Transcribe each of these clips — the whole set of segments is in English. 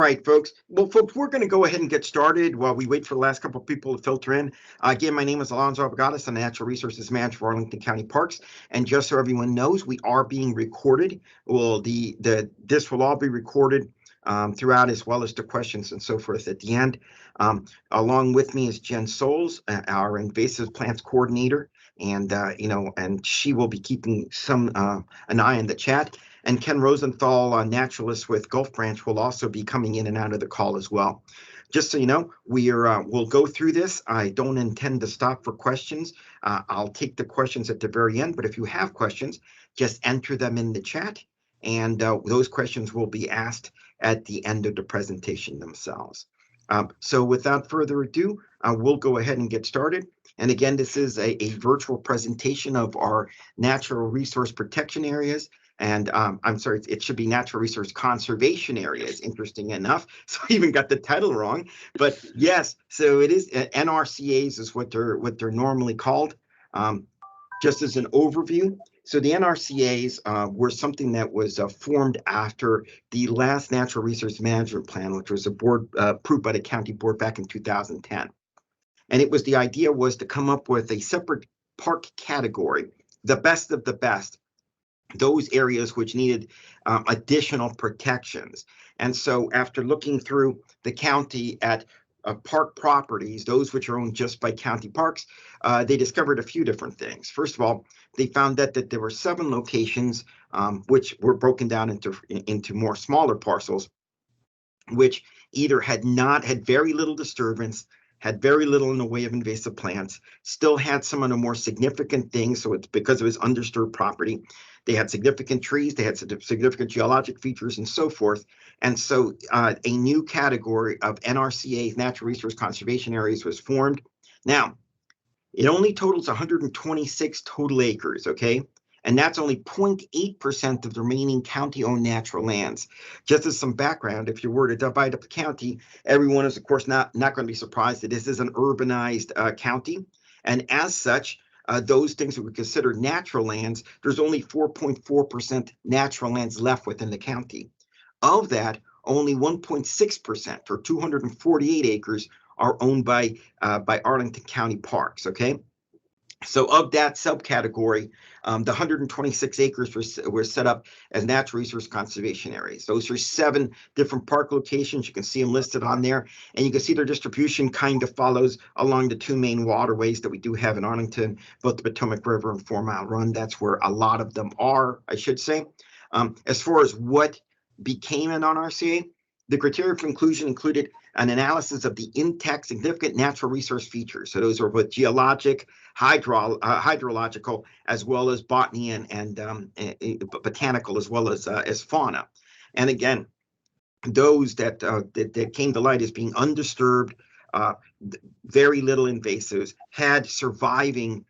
Right, folks. Well, folks, we're going to go ahead and get started while we wait for the last couple of people to filter in. Again, my name is Alonso Abugattas. I'm the Natural Resources Manager for Arlington County Parks. And just so everyone knows, we are being recorded. Well, this will all be recorded throughout, as well as the questions and so forth at the end. Along with me is Jen Souls, our invasive plants coordinator, and and she will be keeping an eye on the chat. And Ken Rosenthal, a naturalist with Gulf Branch, will also be coming in and out of the call as well. Just so you know, we'll go through this. I don't intend to stop for questions. I'll take the questions at the very end, but if you have questions, just enter them in the chat, and those questions will be asked at the end of the presentation themselves. So without further ado, we'll go ahead and get started. And again, this is a virtual presentation of our natural resource protection areas. And I'm sorry, it should be natural resource conservation areas, interesting enough. So I even got the title wrong. But yes, so it is NRCAs is what they're normally called. Just as an overview, so the NRCAs were something that was formed after the last Natural Resource Management Plan, which was approved by the county board back in 2010. And the idea was to come up with a separate park category, the best of the best, those areas which needed additional protections. And so after looking through the county at park properties, those which are owned just by county parks, they discovered a few different things. First of all, they found that there were 7 locations which were broken down into more smaller parcels, which either had very little disturbance, had very little in the way of invasive plants, still had some of the more significant things. So it's because it was undisturbed property. They had significant trees, they had significant geologic features and so forth. And so a new category of NRCA, Natural Resource Conservation Areas, was formed. Now, it only totals 126 total acres, okay? And that's only 0.8% of the remaining county-owned natural lands. Just as some background, if you were to divide up the county, everyone is, of course, not going to be surprised that this is an urbanized county. And as such, those things that we consider natural lands, there's only 4.4% natural lands left within the county. Of that, only 1.6%, or 248 acres, are owned by Arlington County Parks, okay? So of that subcategory, the 126 acres were set up as natural resource conservation areas. Those are 7 different park locations. You can see them listed on there, and you can see their distribution kind of follows along the 2 main waterways that we do have in Arlington, both the Potomac River and 4 Mile Run. That's where a lot of them are, I should say. As far as what became an NRCA, the criteria for inclusion included an analysis of the intact significant natural resource features. So those are both geologic, hydrological, as well as botany and botanical, as well as fauna. And again, those that came to light as being undisturbed, very little invasives, had surviving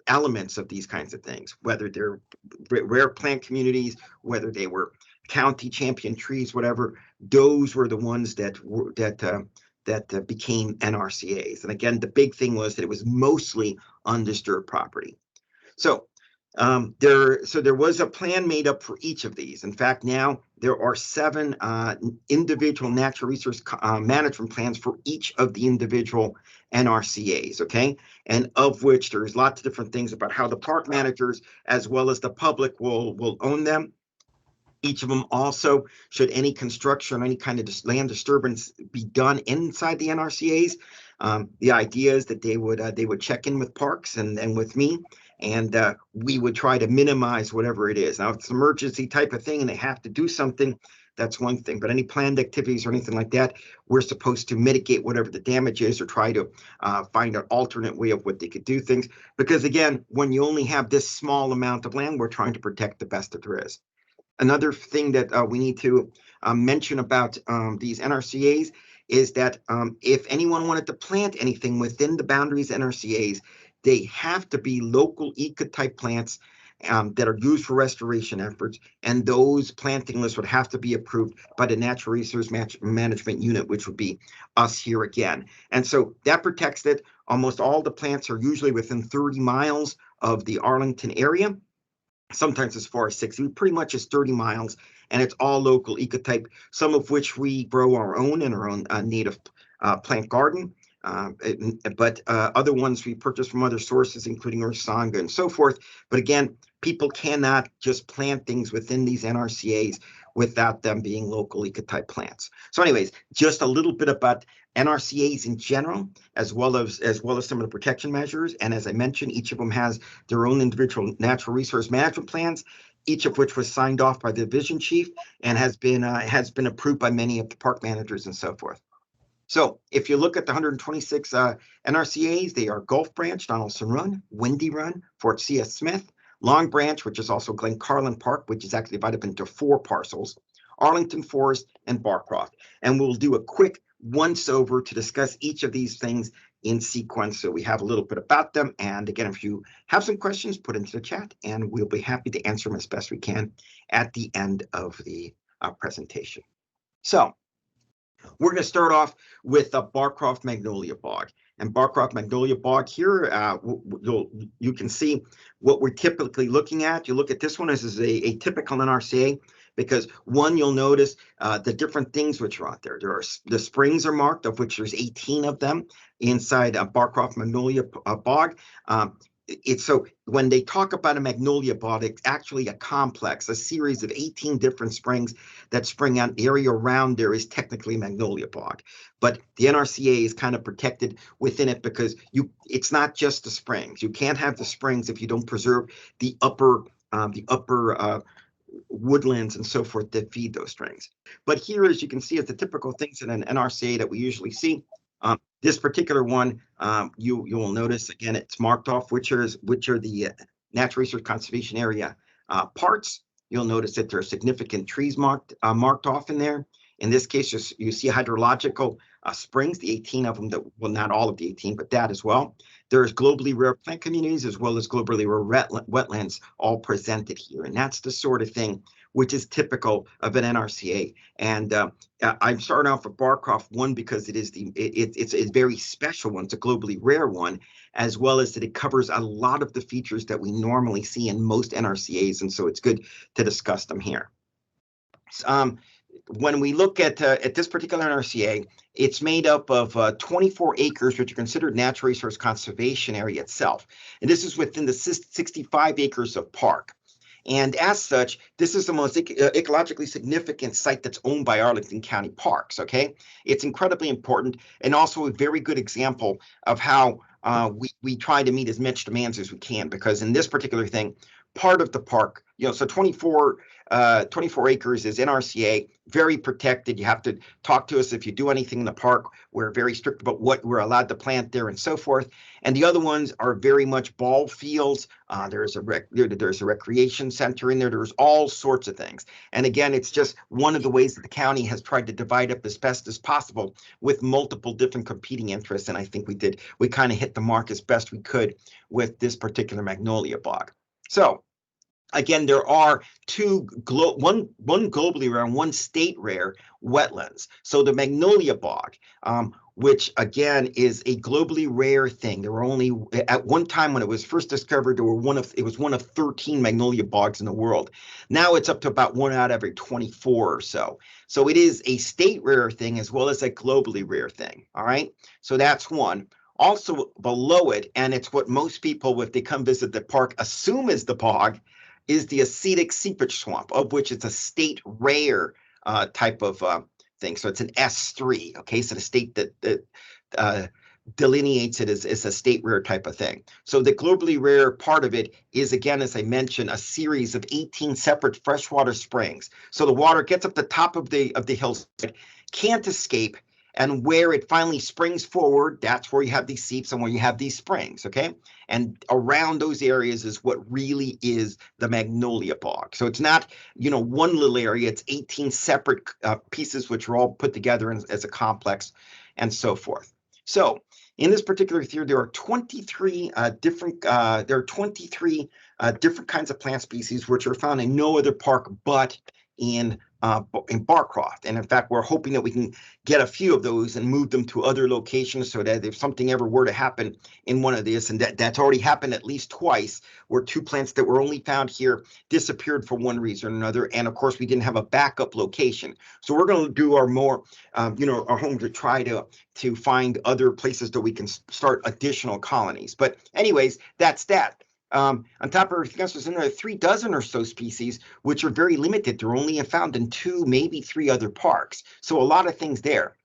elements of these kinds of things, whether they're rare plant communities, whether they were county champion trees, whatever. Those were the ones that became NRCAs. And again, the big thing was that it was mostly undisturbed property. So there was a plan made up for each of these. In fact, now there are 7 individual natural resource management plans for each of the individual NRCAs, okay? And of which there's lots of different things about how the park managers as well as the public will own them. Each of them also, should any construction or any kind of land disturbance be done inside the NRCAs, the idea is that they would check in with parks and with me, and we would try to minimize whatever it is. Now, if it's an emergency type of thing and they have to do something, that's one thing. But any planned activities or anything like that, we're supposed to mitigate whatever the damage is or try to find an alternate way of what they could do things. Because again, when you only have this small amount of land, we're trying to protect the best that there is. Another thing that we need to mention about these NRCAs is that if anyone wanted to plant anything within the boundaries of NRCAs, they have to be local eco-type plants that are used for restoration efforts, and those planting lists would have to be approved by the Natural Resource Management Unit, which would be us here again. And so that protects it. Almost all the plants are usually within 30 miles of the Arlington area. sometimes as far as 60. Pretty much is 30 miles, and it's all local ecotype, some of which we grow our own in our own native plant garden. But other ones we purchase from other sources, including Ursanga and so forth. But again, people cannot just plant things within these NRCAs without them being local ecotype plants. So anyways, just a little bit about NRCAs in general, as well as some of the protection measures. And as I mentioned, each of them has their own individual natural resource management plans, each of which was signed off by the division chief and has been approved by many of the park managers and so forth. So if you look at the 126 NRCAs, they are Gulf Branch, Donaldson Run, Windy Run, Fort C.S. Smith, Long Branch, which is also Glen Carlin Park, which is actually divided up into 4 parcels, Arlington Forest, and Barcroft. And we'll do a quick once-over to discuss each of these things in sequence, so we have a little bit about them. And again, if you have some questions, put into the chat, and we'll be happy to answer them as best we can at the end of the presentation. So we're going to start off with the Barcroft Magnolia Bog. And Barcroft Magnolia Bog here, you can see what we're typically looking at. You look at this one as a typical NRCA, because one, you'll notice the different things which are out there. The springs are marked, of which there's 18 of them inside Barcroft Magnolia Bog. So when they talk about a magnolia bog, it's actually a complex, a series of 18 different springs that spring out. The area around there is technically a magnolia bog, but the NRCA is kind of protected within it because it's not just the springs. You can't have the springs if you don't preserve the upper woodlands and so forth that feed those springs. But here, as you can see, is the typical things in an NRCA that we usually see. This particular one, you will notice again, it's marked off which are the natural resource conservation area parts. You'll notice that there are significant trees marked off in there. In this case, you see hydrological springs, the 18 of them, well, not all of the 18, but that as well. There's globally rare plant communities as well as globally rare wetlands all presented here. And that's the sort of thing which is typical of an NRCA. And I'm starting off with Barcroft, one, because it's a very special one. It's a globally rare one, as well as that it covers a lot of the features that we normally see in most NRCAs. And so it's good to discuss them here. When we look at this particular NRCA, it's made up of 24 acres, which are considered natural resource conservation area itself. And this is within the 65 acres of park. And as such, this is the most ecologically significant site that's owned by Arlington County Parks, okay? It's incredibly important and also a very good example of how we try to meet as much demands as we can, because in this particular thing, part of the park, so 24 acres is NRCA, very protected. You have to talk to us if you do anything in the park. We're very strict about what we're allowed to plant there and so forth. And the other ones are very much ball fields. There's a recreation center in there. There's all sorts of things. And again, it's just one of the ways that the county has tried to divide up as best as possible with multiple different competing interests. And I think we kind of hit the mark as best we could with this particular magnolia bog. So again, there are one globally rare and one state rare wetlands. So the magnolia bog, which again is a globally rare thing. There were only, at one time when it was first discovered, it was one of 13 magnolia bogs in the world. Now it's up to about 1 out of every 24 or so. So it is a state rare thing as well as a globally rare thing. All right, so that's one. Also below it, and it's what most people, if they come visit the park, assume is the bog, is the acetic seepage swamp, of which it's a state rare type of thing. So it's an S3, okay? So the state that delineates it is a state rare type of thing. So the globally rare part of it is, again, as I mentioned, a series of 18 separate freshwater springs. So the water gets up the top of the hillside, can't escape, and where it finally springs forward, that's where you have these seeps and where you have these springs, okay? And around those areas is what really is the magnolia bog. So it's not, one little area, it's 18 separate pieces which are all put together as a complex and so forth. So in this particular theory, there are 23 different kinds of plant species which are found in no other park but in in Barcroft. And in fact, we're hoping that we can get a few of those and move them to other locations so that if something ever were to happen in one of these, and that's already happened at least twice, where two plants that were only found here disappeared for one reason or another. And of course, we didn't have a backup location. So we're going to do our our home to try to find other places that we can start additional colonies. But anyways, that's that. On top of everything else, there's another 36 or so species, which are very limited. They're only found in 2, maybe 3 other parks. So a lot of things there.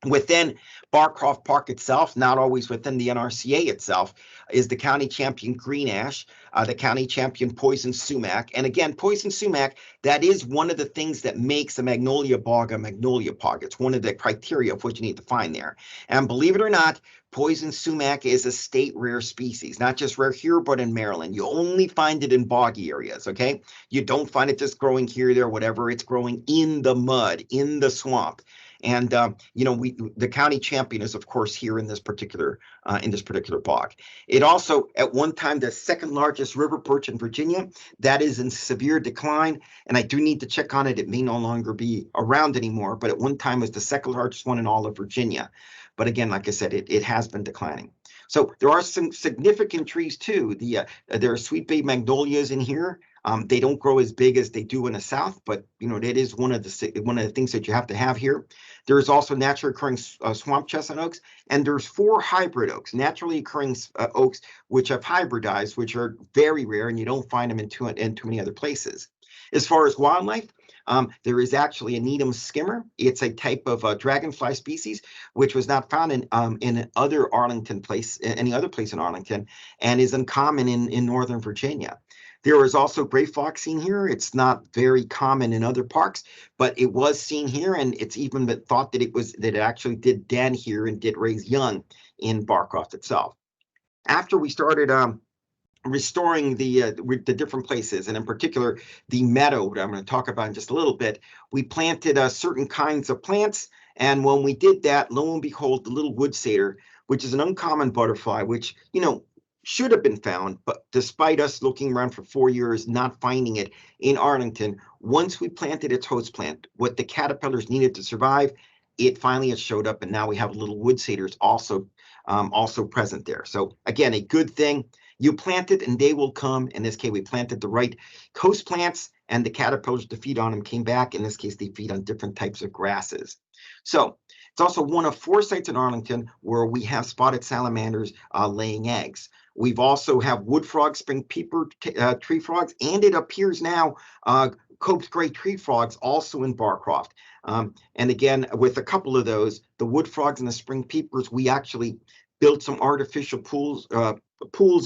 Within Barcroft Park itself, not always within the NRCA itself, is the county champion green ash, the county champion poison sumac. And again, poison sumac, that is one of the things that makes a magnolia bog a magnolia bog. It's one of the criteria of what you need to find there. And believe it or not, poison sumac is a state rare species, not just rare here, but in Maryland. You only find it in boggy areas, okay? You don't find it just growing here, there, whatever. It's growing in the mud, in the swamp. And the county champion is, of course, here in this particular bog. It also, at one time, the second largest river perch in Virginia. That is in severe decline, and I do need to check on it. It may no longer be around anymore, but at one time was the second largest one in all of Virginia. But again, like I said, it has been declining. So there are some significant trees too. There are sweet bay magnolias in here. They don't grow as big as they do in the south, but that is one of the things that you have to have here. There is also naturally occurring swamp chestnut oaks, and there's 4 hybrid oaks, naturally occurring oaks, which have hybridized, which are very rare, and you don't find them in too many other places. As far as wildlife, there is actually a Needham skimmer. It's a type of dragonfly species, which was not found in any other place in Arlington, and is uncommon in Northern Virginia. There is also gray fox seen here. It's not very common in other parks, but it was seen here, and it's even been thought that it actually did den here and did raise young in Barcroft itself. After we started restoring the different places, and in particular the meadow that I'm going to talk about in just a little bit, we planted certain kinds of plants, and when we did that, lo and behold, the little wood satyr, which is an uncommon butterfly, which should have been found, but despite us looking around for 4 years, not finding it in Arlington, once we planted its host plant, what the caterpillars needed to survive, it finally has showed up, and now we have little wood satyrs also present there. So again, a good thing. You plant it and they will come. In this case, we planted the right host plants, and the caterpillars to feed on them came back. In this case, they feed on different types of grasses. So it's also one of 4 sites in Arlington where we have spotted salamanders laying eggs. We've also have wood frogs, spring peeper tree frogs, and it appears now Cope's gray tree frogs also in Barcroft. And again, with a couple of those, the wood frogs and the spring peepers, we actually built some artificial pools,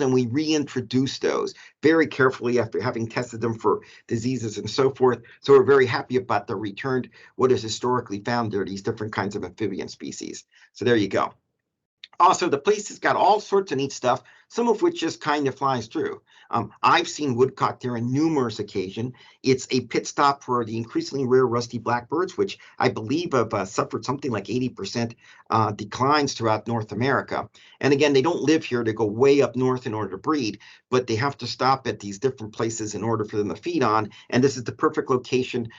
and we reintroduced those very carefully after having tested them for diseases and so forth. So we're very happy about the returned, what is historically found there, these different kinds of amphibian species. So there you go. Also, the place has got all sorts of neat stuff, some of which just kind of flies through. I've seen woodcock there on numerous occasions. It's a pit stop for the increasingly rare rusty blackbirds, which I believe have suffered something like 80% declines throughout North America. And again, they don't live here. They go way up north in order to breed, but they have to stop at these different places in order for them to feed on. And this is the perfect location,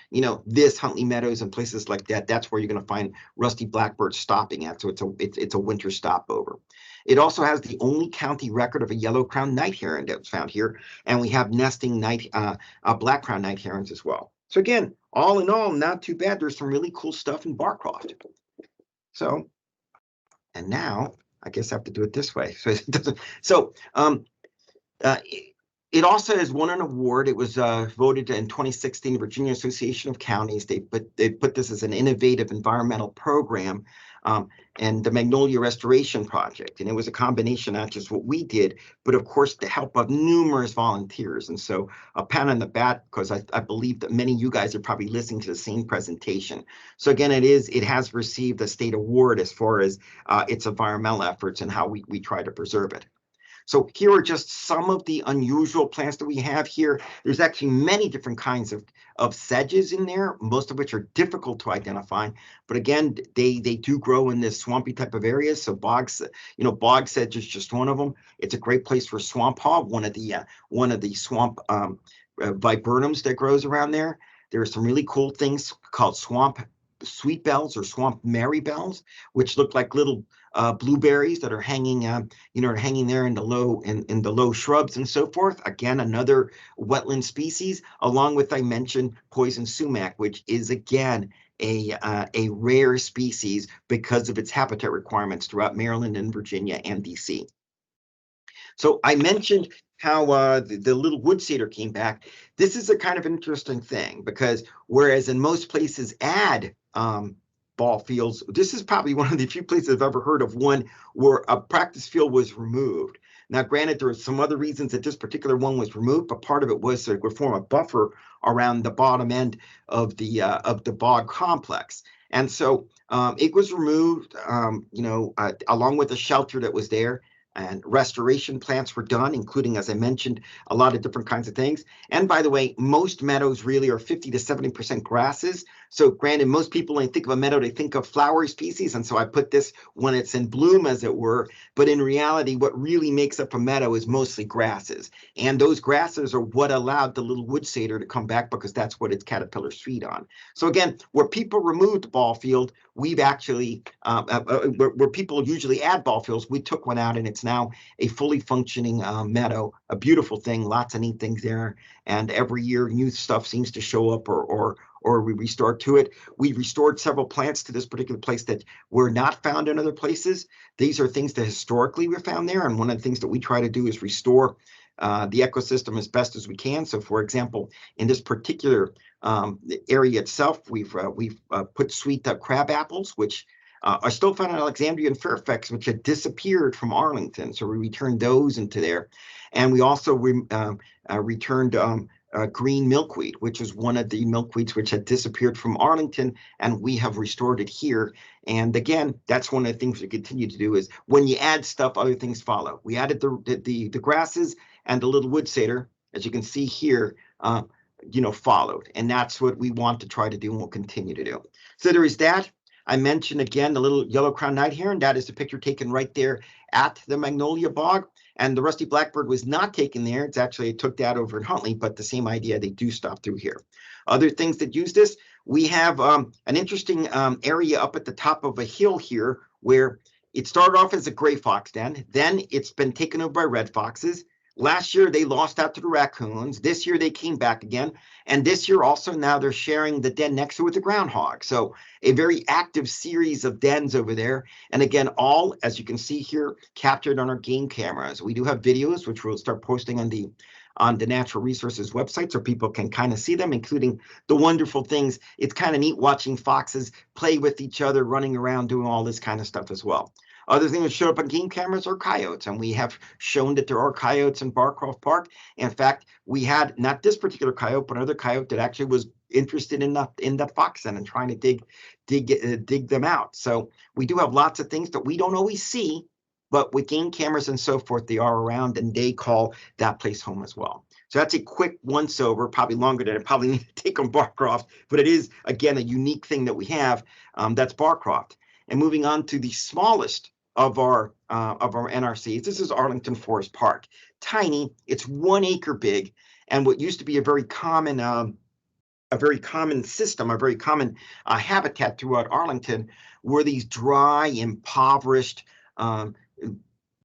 this Huntley Meadows and places like that. That's where you're going to find rusty blackbirds stopping at. So it's a winter stopover. It also has the only county record of a yellow-crowned night heron that's found here, and we have nesting black-crowned night herons as well. So again, all in all, not too bad. There's some really cool stuff in Barcroft. So, and now I guess I have to do it this way. It also has won an award. It was voted in 2016 Virginia Association of Counties. They put this as an innovative environmental program, and the Magnolia Restoration Project. And it was a combination, not just what we did, but of course the help of numerous volunteers. And so a pat on the back, because I believe that many of you guys are probably listening to the same presentation. So again, it has received a state award as far as its environmental efforts and how we try to preserve it. So here are just some of the unusual plants that we have here. There's actually many different kinds of sedges in there, most of which are difficult to identify. But again, they do grow in this swampy type of areas. So bog sedge is just one of them. It's a great place for swamp hog, one of the swamp viburnums that grows around there. There are some really cool things called swamp sweet bells or swamp Mary bells, which look like little blueberries that are hanging, hanging there in the low shrubs and so forth. Again, another wetland species, along with, I mentioned, poison sumac, which is again a rare species because of its habitat requirements throughout Maryland and Virginia and DC. So I mentioned how the little wood cedar came back. This is a kind of interesting thing because whereas in most places add ball fields, this is probably one of the few places I've ever heard of one where a practice field was removed. Now, granted, there were some other reasons that this particular one was removed, but part of it was to form a buffer around the bottom end of the bog complex. And so it was removed, along with the shelter that was there. And restoration plants were done, including, as I mentioned, a lot of different kinds of things. And by the way, most meadows really are 50 to 70% grasses. So granted, most people, when they think of a meadow, they think of flowery species. And so I put this when it's in bloom, as it were. But in reality, what really makes up a meadow is mostly grasses. And those grasses are what allowed the little wood cedar to come back because that's what its caterpillars feed on. So again, where people removed the ball field, we've actually, where people usually add ball fields, we took one out and it's now a fully functioning meadow, a beautiful thing, lots of neat things there. And every year new stuff seems to show up or we restore to it. We restored several plants to this particular place that were not found in other places. These are things that historically were found there. And one of the things that we try to do is restore the ecosystem as best as we can. So for example, in this particular area itself, we've put sweet crab apples, which are still found in Alexandria and Fairfax, which had disappeared from Arlington. So we returned those into there. And we also returned green milkweed, which is one of the milkweeds which had disappeared from Arlington, and we have restored it here. And again, that's one of the things we continue to do is when you add stuff, other things follow. We added the grasses and the little wood cedar, as you can see here, followed. And that's what we want to try to do and will continue to do. So there is that. I mentioned again the little yellow-crowned night heron. That is the picture taken right there at the Magnolia Bog. And the rusty blackbird was not taken there. It's actually, it took that over in Huntley, but the same idea, they do stop through here. Other things that use this, we have an interesting area up at the top of a hill here where it started off as a gray fox den. Then it's been taken over by red foxes. Last year, they lost out to the raccoons. This year, they came back again. And this year also, now they're sharing the den next to it with the groundhog. So a very active series of dens over there. And again, all, as you can see here, captured on our game cameras. We do have videos, which we'll start posting on the Natural Resources website so people can kind of see them, including the wonderful things. It's kind of neat watching foxes play with each other, running around, doing all this kind of stuff as well. Other things that show up on game cameras are coyotes, and we have shown that there are coyotes in Barcroft Park. In fact, we had not this particular coyote, but another coyote that actually was interested in that fox den and trying to dig them out. So we do have lots of things that we don't always see, but with game cameras and so forth, they are around and they call that place home as well. So that's a quick once over, probably longer than I probably need to take on Barcroft, but it is, again, a unique thing that we have. That's Barcroft. And moving on to the smallest of our NRCs, this is Arlington Forest Park. Tiny, it's 1 acre big, and what used to be a very common system, a very common habitat throughout Arlington, were these dry, impoverished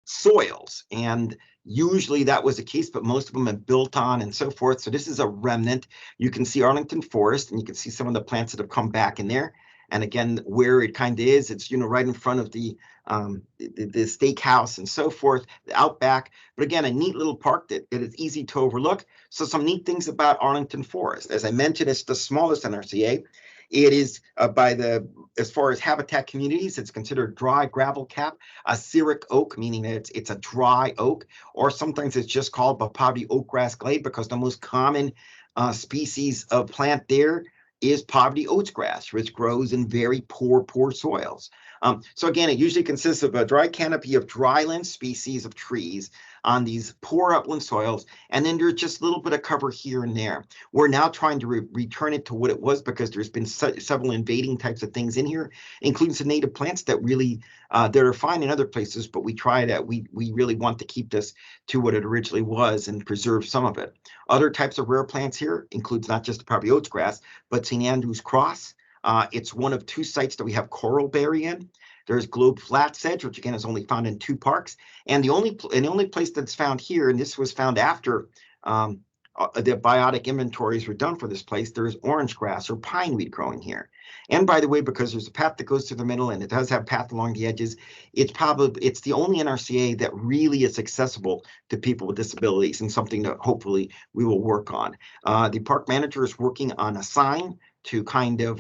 soils. And usually that was the case, but most of them have built on and so forth. So this is a remnant. You can see Arlington Forest, and you can see some of the plants that have come back in there. And again, where it kind of is, it's right in front of the steakhouse and so forth, the Outback. But again, a neat little park that is easy to overlook. So some neat things about Arlington Forest. As I mentioned, it's the smallest NRCA. It is as far as habitat communities, it's considered dry gravel cap, a xeric oak, meaning that it's a dry oak, or sometimes it's just called poverty oatgrass glade because the most common species of plant there is poverty oats grass, which grows in very poor soils. So again, it usually consists of a dry canopy of dryland species of trees on these poor upland soils, and then there's just a little bit of cover here and there. We're now trying to return it to what it was because there's been several invading types of things in here, including some native plants that really that are fine in other places, but we really want to keep this to what it originally was and preserve some of it. Other types of rare plants here includes not just the Proudby oats grass, but St. Andrew's cross. It's one of 2 sites that we have coralberry in. There's globe flat sedge, which again is only found in 2 parks, and the only place that's found here, and this was found after the biotic inventories were done for this place, there's orange grass or pineweed growing here. And by the way, because there's a path that goes to the middle and it does have path along the edges, it's the only NRCA that really is accessible to people with disabilities, and something that hopefully we will work on. The park manager is working on a sign to kind of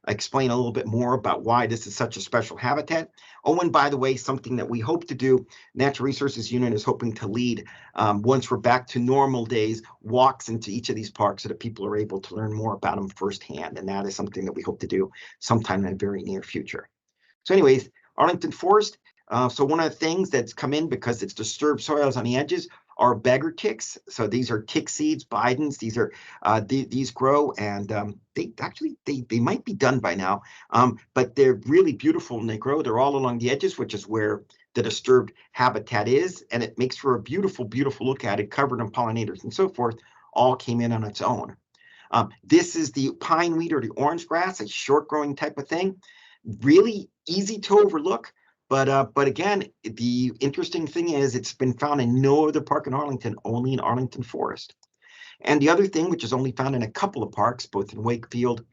explain a little bit more about why this is such a special habitat. Oh, and by the way, something that we hope to do, Natural Resources Unit is hoping to lead, once we're back to normal days, walks into each of these parks so that people are able to learn more about them firsthand. And that is something that we hope to do sometime in the very near future. So anyways, Arlington Forest. So one of the things that's come in because it's disturbed soils on the edges are beggar ticks. So these are tick seeds, Bidens. These are these grow, and they might be done by now, but they're really beautiful when they grow. They're all along the edges, which is where the disturbed habitat is, and it makes for a beautiful, beautiful look at it, covered in pollinators and so forth. All came in on its own. This is the pineweed or the orange grass, a short-growing type of thing. Really easy to overlook. But again, the interesting thing is it's been found in no other park in Arlington, only in Arlington Forest. And the other thing, which is only found in a couple of parks, both in Wakefield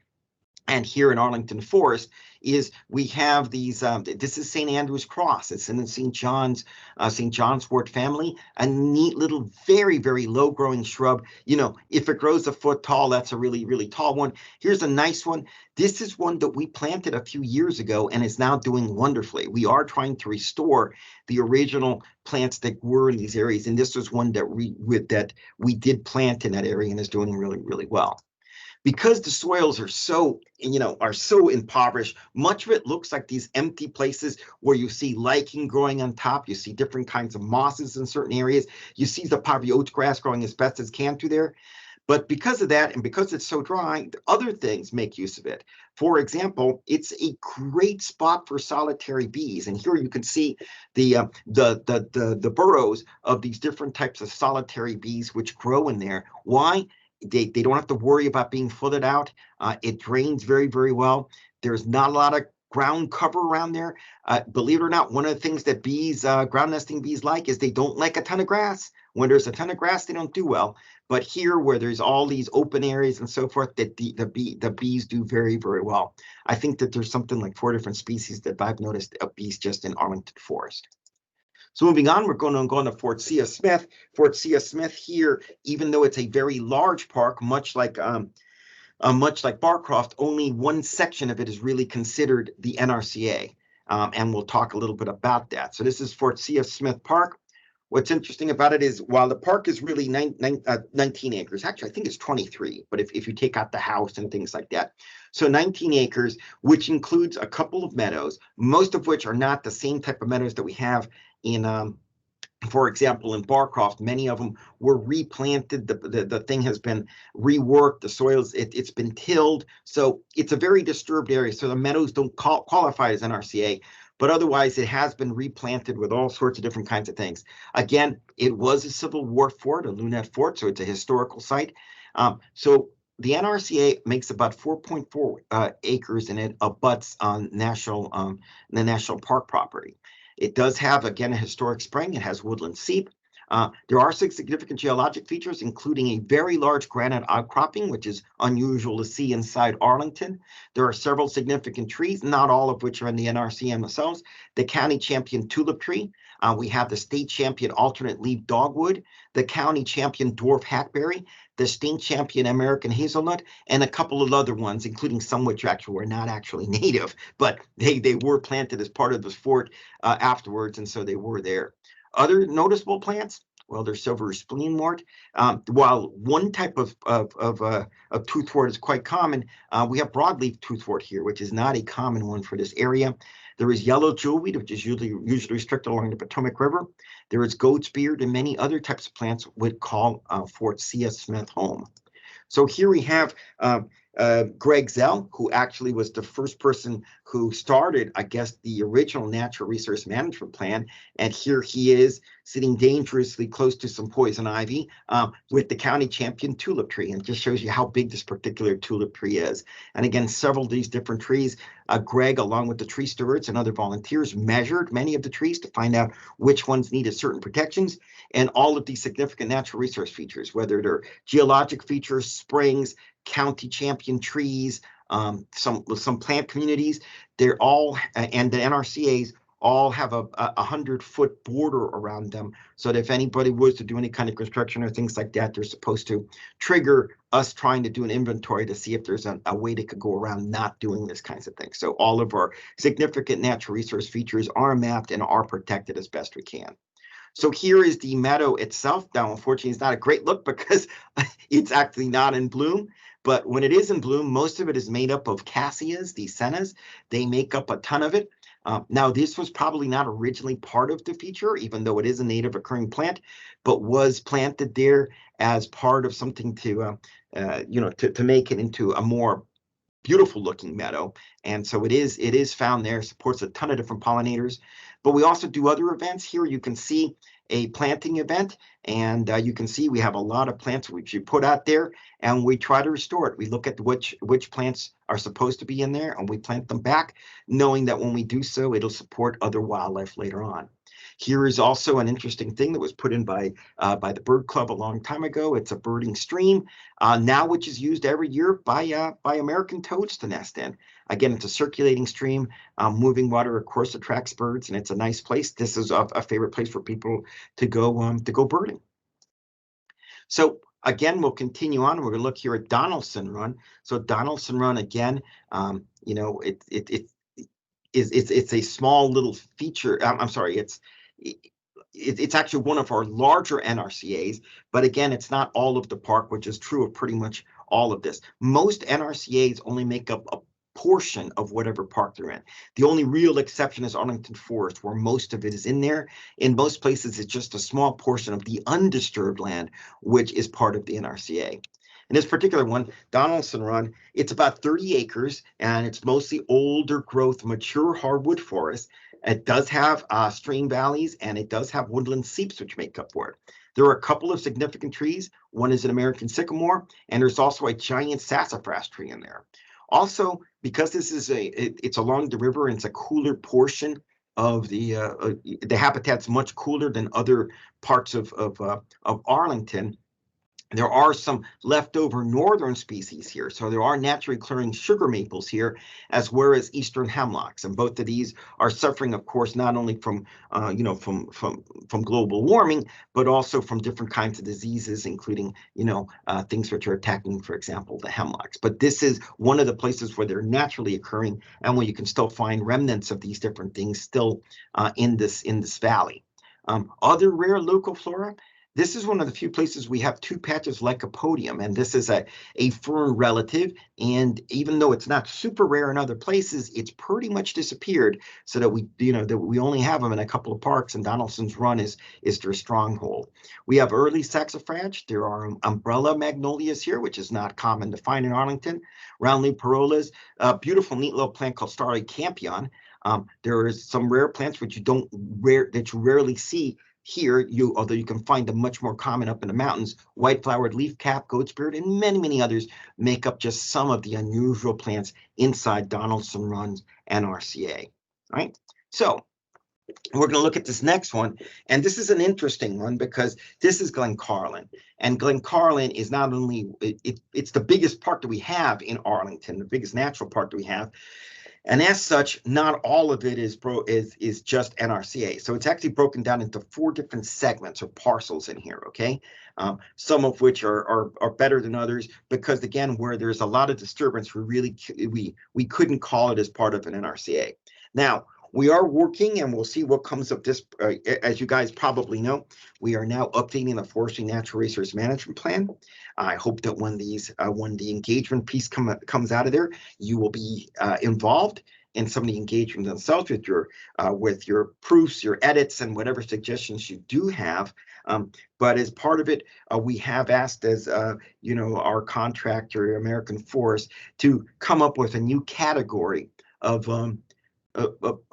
and here in Arlington Forest, is we have these, this is St. Andrew's Cross. It's in the St. John's wort family, a neat little, very, very low growing shrub. You know, if it grows a foot tall, that's a really, really tall one. Here's a nice one. This is one that we planted a few years ago and is now doing wonderfully. We are trying to restore the original plants that were in these areas. And this was one that we did plant in that area and is doing really, really well. Because the soils are so impoverished, much of it looks like these empty places where you see lichen growing on top. You see different kinds of mosses in certain areas. You see the Proudby oats grass growing as best as can through there. But because of that, and because it's so dry, other things make use of it. For example, it's a great spot for solitary bees. And here you can see the burrows of these different types of solitary bees which grow in there. Why? They don't have to worry about being flooded out. It drains very, very well. There's not a lot of ground cover around there. Believe it or not, one of the things that bees, ground nesting bees like is they don't like a ton of grass. When there's a ton of grass, they don't do well. But here, where there's all these open areas and so forth, that the bees do very, very well. I think that there's something like 4 different species that I've noticed of bees just in Arlington Forest. So moving on, we're going to go on to Fort C.S. Smith. Fort C.S. Smith here, even though it's a very large park, much like Barcroft, only one section of it is really considered the NRCA, and we'll talk a little bit about that. So this is Fort C.S. Smith Park. What's interesting about it is while the park is really 19 acres, actually I think it's 23, but if you take out the house and things like that. So 19 acres, which includes a couple of meadows, most of which are not the same type of meadows that we have in, for example, in Barcroft. Many of them were replanted. The thing has been reworked. The soils, it's been tilled. So it's a very disturbed area. So the meadows don't qualify as NRCA, but otherwise it has been replanted with all sorts of different kinds of things. Again, it was a Civil War fort, a Lunette fort, so it's a historical site. So the NRCA makes about 4.4 acres, and it abuts on the national park property. It does have, again, a historic spring. It has woodland seep. There are 6 significant geologic features, including a very large granite outcropping, which is unusual to see inside Arlington. There are several significant trees, not all of which are in the NRCA themselves. The county champion tulip tree. We have the state champion alternate leaf dogwood, the county champion dwarf hackberry, the state champion American hazelnut, and a couple of other ones, including some which actually were not actually native, but they were planted as part of this fort afterwards, and so they were there. Other noticeable plants, well, there's silver spleenwort. While one type of toothwort is quite common, we have broadleaf toothwort here, which is not a common one for this area. There is yellow jewelweed, which is usually restricted along the Potomac River. There is goat's beard and many other types of plants would call Fort C.S. Smith home. So here we have Greg Zell, who actually was the first person who started, I guess, the original natural resource management plan. And here he is sitting dangerously close to some poison ivy with the county champion tulip tree. And it just shows you how big this particular tulip tree is. And again, several of these different trees, Greg, along with the tree stewards and other volunteers, measured many of the trees to find out which ones needed certain protections. And all of these significant natural resource features, whether they're geologic features, springs, county champion trees, some plant communities, they're all, and the NRCAs all have a 100-foot border around them, so that if anybody was to do any kind of construction or things like that, they're supposed to trigger us trying to do an inventory to see if there's a way they could go around not doing this kinds of things. So all of our significant natural resource features are mapped and are protected as best we can. So here is the meadow itself. Now, unfortunately, it's not a great look because it's actually not in bloom. But when it is in bloom, most of it is made up of cassias, these sennas. They make up a ton of it. Now, this was probably not originally part of the feature, even though it is a native occurring plant, but was planted there as part of something to, to make it into a more beautiful looking meadow. And so it is found there, supports a ton of different pollinators. But we also do other events. Here you can see a planting event, and you can see we have a lot of plants which you put out there, and we try to restore it. We look at which plants are supposed to be in there, and we plant them back, knowing that when we do so, it'll support other wildlife later on. Here is also an interesting thing that was put in by the Bird Club a long time ago. It's a birding stream now, which is used every year by American toads to nest in. Again, it's a circulating stream. Moving water, of course, attracts birds, and it's a nice place. This is a favorite place for people to go birding. So again, we'll continue on. We're going to look here at Donaldson Run. So Donaldson Run, again, it's a small little feature. I'm sorry, it's actually one of our larger NRCAs, but again, it's not all of the park, which is true of pretty much all of this. Most NRCAs only make up a portion of whatever park they're in. The only real exception is Arlington Forest, where most of it is in there. In most places, it's just a small portion of the undisturbed land, which is part of the NRCA. In this particular one, Donaldson Run, it's about 30 acres, and it's mostly older growth, mature hardwood forest. It does have stream valleys, and it does have woodland seeps, which make up for it. There are a couple of significant trees. One is an American sycamore, and there's also a giant sassafras tree in there. Also, because this is it's along the river and it's a cooler portion of the habitat's much cooler than other parts of Arlington. There are some leftover northern species here, so there are naturally occurring sugar maples here, as well as eastern hemlocks, and both of these are suffering, of course, not only from from global warming, but also from different kinds of diseases, including things which are attacking, for example, the hemlocks. But this is one of the places where they're naturally occurring, and where you can still find remnants of these different things still in this valley. Other rare local flora. This is one of the few places we have two patches Lycopodium, and this is a fern relative. And even though it's not super rare in other places, it's pretty much disappeared. So that we only have them in a couple of parks, and Donaldson's Run is their stronghold. We have early saxifrage. There are umbrella magnolias here, which is not common to find in Arlington. Roundleaf parolas, a beautiful, neat little plant called starlight campion. There is some rare plants which you rarely see here, although you can find them much more common up in the mountains. White-flowered leafcap, goatsbeard, and many, many others make up just some of the unusual plants inside Donaldson Run's NRCA. All right, so we're going to look at this next one, and this is an interesting one because this is Glen Carlin, and Glen Carlin is not only it's the biggest park that we have in Arlington, the biggest natural park that we have. And as such, not all of it is just NRCA. So it's actually broken down into 4 different segments or parcels in here, okay? Some of which are better than others because, again, where there's a lot of disturbance, we couldn't call it as part of an NRCA. Now, we are working, and we'll see what comes of this. As you guys probably know, we are now updating the Forestry Natural Resource Management Plan. I hope that when the engagement piece comes out of there, you will be involved. in some of the engagement themselves with your proofs, your edits, and whatever suggestions you do have. But as part of it, we have asked as our contractor, American Forest, to come up with a new category of a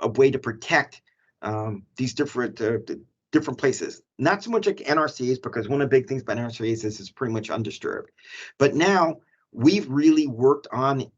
way to protect these different places. Not so much like NRCAs, because one of the big things about NRCAs is it's pretty much undisturbed. But now we've really worked on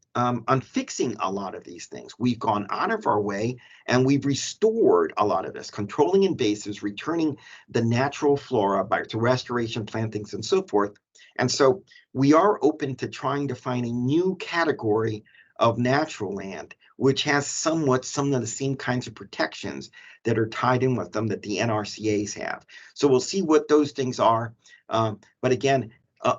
fixing a lot of these things. We've gone out of our way and we've restored a lot of this, controlling invasives, returning the natural flora by to restoration plantings and so forth. And so we are open to trying to find a new category of natural land, which has somewhat some of the same kinds of protections that are tied in with them that the NRCAs have. So we'll see what those things are. But again,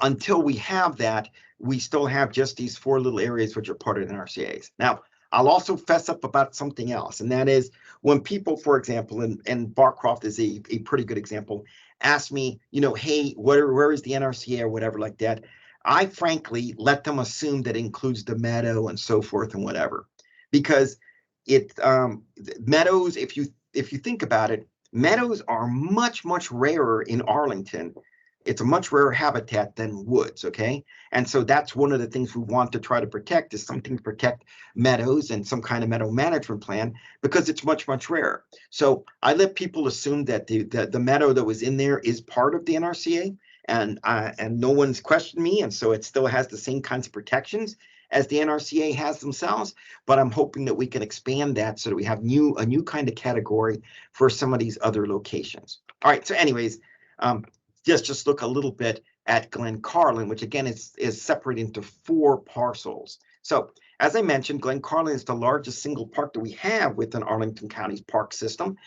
until we have that, we still have just these 4 little areas which are part of the NRCAs. Now, I'll also fess up about something else, and that is when people, for example, and Barcroft is a pretty good example, ask me, hey, where is the NRCA or whatever like that, I frankly let them assume that includes the meadow and so forth and whatever, because meadows, if you think about it, meadows are much rarer in Arlington. It's a much rarer habitat than woods, okay? And so that's one of the things we want to try to protect, is something to protect meadows and some kind of meadow management plan, because it's much rarer. So I let people assume that the meadow that was in there is part of the NRCA, and no one's questioned me, and so it still has the same kinds of protections as the NRCA has themselves, but I'm hoping that we can expand that so that we have a new kind of category for some of these other locations. All right, so anyways, just look a little bit at Glen Carlin, which again is separated into 4 parcels. So as I mentioned, Glen Carlin is the largest single park that we have within Arlington County's park system.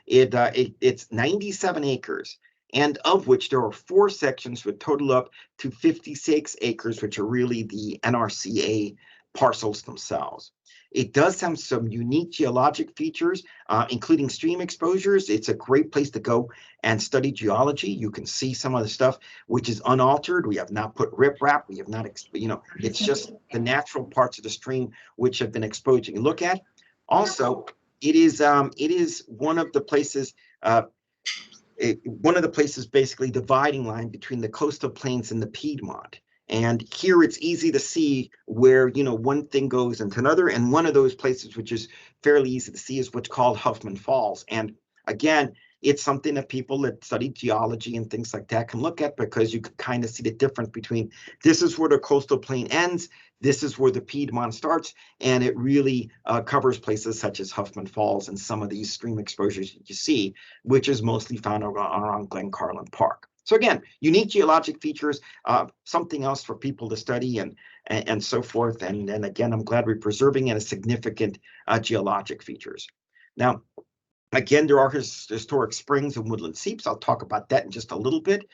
It's 97 acres, and of which there are 4 sections which total up to 56 acres, which are really the NRCA parcels themselves. It does have some unique geologic features, including stream exposures. It's a great place to go and study geology. You can see some of the stuff which is unaltered. We have not put riprap. We have not, it's just the natural parts of the stream which have been exposed. You can look at. Also, it is one of the places. One of the places basically dividing line between the coastal plains and the Piedmont. And here it's easy to see where, one thing goes into another. And one of those places, which is fairly easy to see, is what's called Huffman Falls. And again, it's something that people that study geology and things like that can look at, because you can kind of see the difference between this is where the coastal plain ends, this is where the Piedmont starts, and it really covers places such as Huffman Falls and some of these stream exposures that you see, which is mostly found around Glen Carlin Park. So again, unique geologic features, something else for people to study and so forth. And again, I'm glad we're preserving and significant geologic features. Now, again, there are historic springs and woodland seeps. I'll talk about that in just a little bit.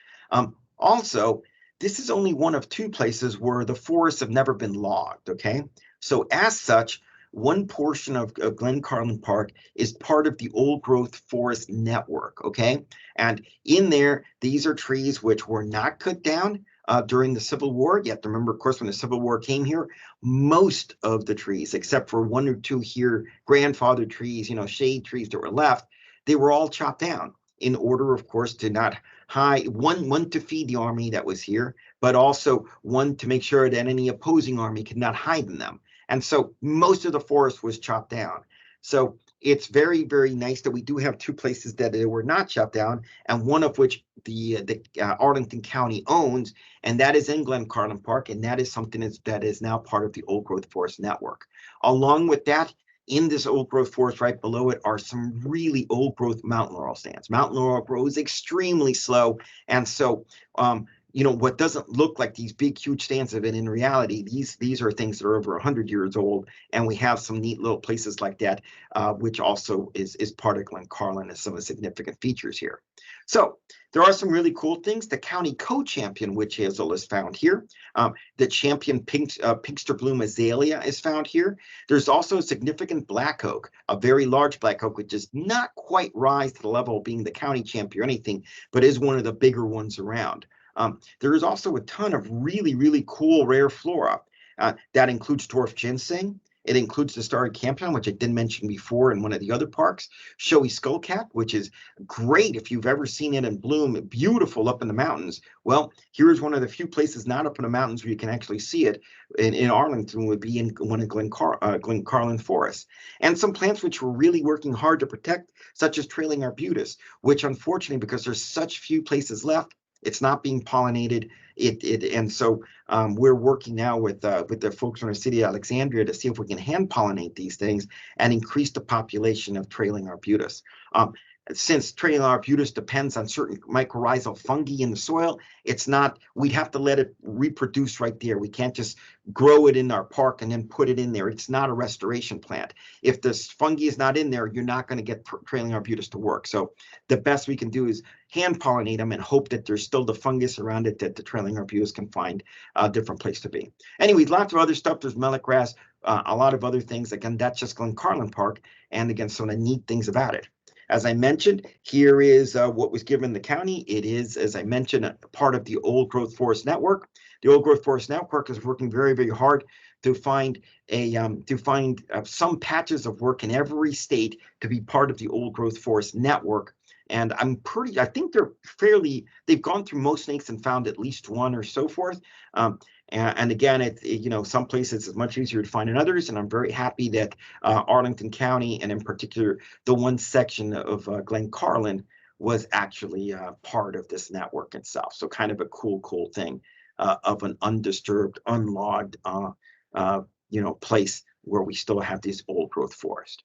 Also, this is only one of 2 places where the forests have never been logged, okay? So as such, one portion of Glen Carlin Park is part of the old growth forest network, okay? And in there, these are trees which were not cut down during the Civil War. You have to remember, of course, when the Civil War came here, most of the trees, except for 1 or 2 here, grandfather trees, shade trees that were left, they were all chopped down in order, of course, to not hide, one to feed the army that was here, but also one to make sure that any opposing army could not hide in them. And so most of the forest was chopped down. So it's very nice that we do have 2 places that they were not chopped down, and one of which the Arlington County owns, and that is in Glen Carlin Park, and that is something that is now part of the old growth forest network. Along with that, in this old growth forest right below it are some really old growth mountain laurel stands. Mountain laurel grows extremely slow, and so what doesn't look like these big, huge stands of it, in reality, these are things that are over 100 years old, and we have some neat little places like that, which also is part of Glen Carlin as some of the significant features here. So there are some really cool things. The county co-champion witch hazel is found here. The champion Pinkster bloom azalea is found here. There's also a significant black oak, a very large black oak, which does not quite rise to the level of being the county champion or anything, but is one of the bigger ones around. There is also a ton of really cool rare flora that includes dwarf ginseng, It includes the starry campion, which I did mention before in one of the other parks, showy skullcap, which is great if you've ever seen it in bloom, beautiful up in the mountains. Well, here's one of the few places not up in the mountains where you can actually see it in Arlington, would be in one of Glen Carlin forests. And some plants which we're really working hard to protect, such as trailing arbutus, which unfortunately, because there's such few places left, it's not being pollinated. And so we're working now with the folks from the city of Alexandria to see if we can hand pollinate these things and increase the population of trailing arbutus. Since trailing arbutus depends on certain mycorrhizal fungi in the soil, it's not, we'd have to let it reproduce right there. We can't just grow it in our park and then put it in there. It's not a restoration plant. If this fungi is not in there, you're not going to get trailing arbutus to work. So the best we can do is hand pollinate them and hope that there's still the fungus around it that the trailing arbutus can find a different place to be. Anyway, lots of other stuff. There's melon grass, a lot of other things. Again, that's just Glen Carlin Park. And again, some of the neat things about it. As I mentioned, here is what was given the county. It is, as I mentioned, a part of the Old Growth Forest Network. The Old Growth Forest Network is working very, very hard to find some patches of work in every state to be part of the Old Growth Forest Network. And I think they've gone through most snakes and found at least one or so forth. And again, some places it's much easier to find than others. And I'm very happy that Arlington County, and in particular, the one section of Glen Carlin, was actually part of this network itself. So kind of a cool thing of an undisturbed, unlogged, place where we still have this old growth forest.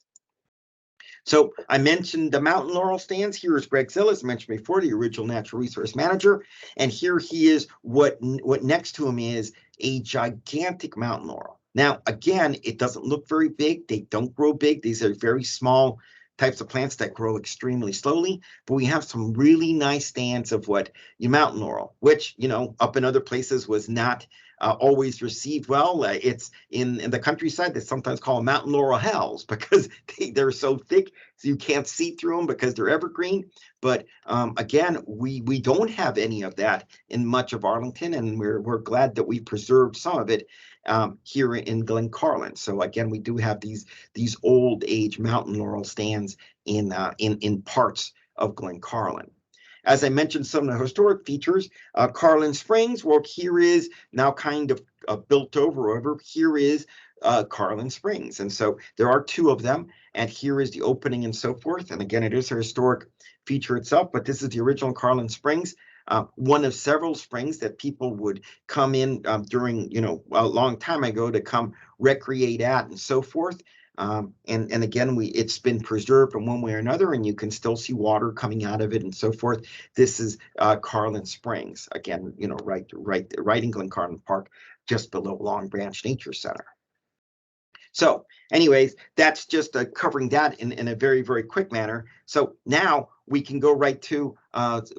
So I mentioned the mountain laurel stands. Here is Greg Zill, as mentioned before, the original natural resource manager. And here he is, what next to him is a gigantic mountain laurel. Now, again, it doesn't look very big. They don't grow big. These are very small types of plants that grow extremely slowly, but we have some really nice stands of what your mountain laurel, which, up in other places was not always received well. It's in the countryside, they sometimes call them mountain laurel hells because they're so thick so you can't see through them because they're evergreen. But again, we don't have any of that in much of Arlington, and we're glad that we preserved some of it here in Glen Carlin. So again, we do have these old age mountain laurel stands in parts of Glen Carlin. As I mentioned, some of the historic features, Carlin Springs, well, here is now kind of built over. Here is Carlin Springs. And so there are two of them. And here is the opening and so forth. And again, it is a historic feature itself, but this is the original Carlin Springs. One of several springs that people would come in during, a long time ago to come recreate at and so forth. And again, it's been preserved in one way or another, and you can still see water coming out of it and so forth. This is Carlin Springs, again, right in Glen Carlin Park, just below Long Branch Nature Center. So anyways, that's just covering that in a very, very quick manner. So now we can go right to,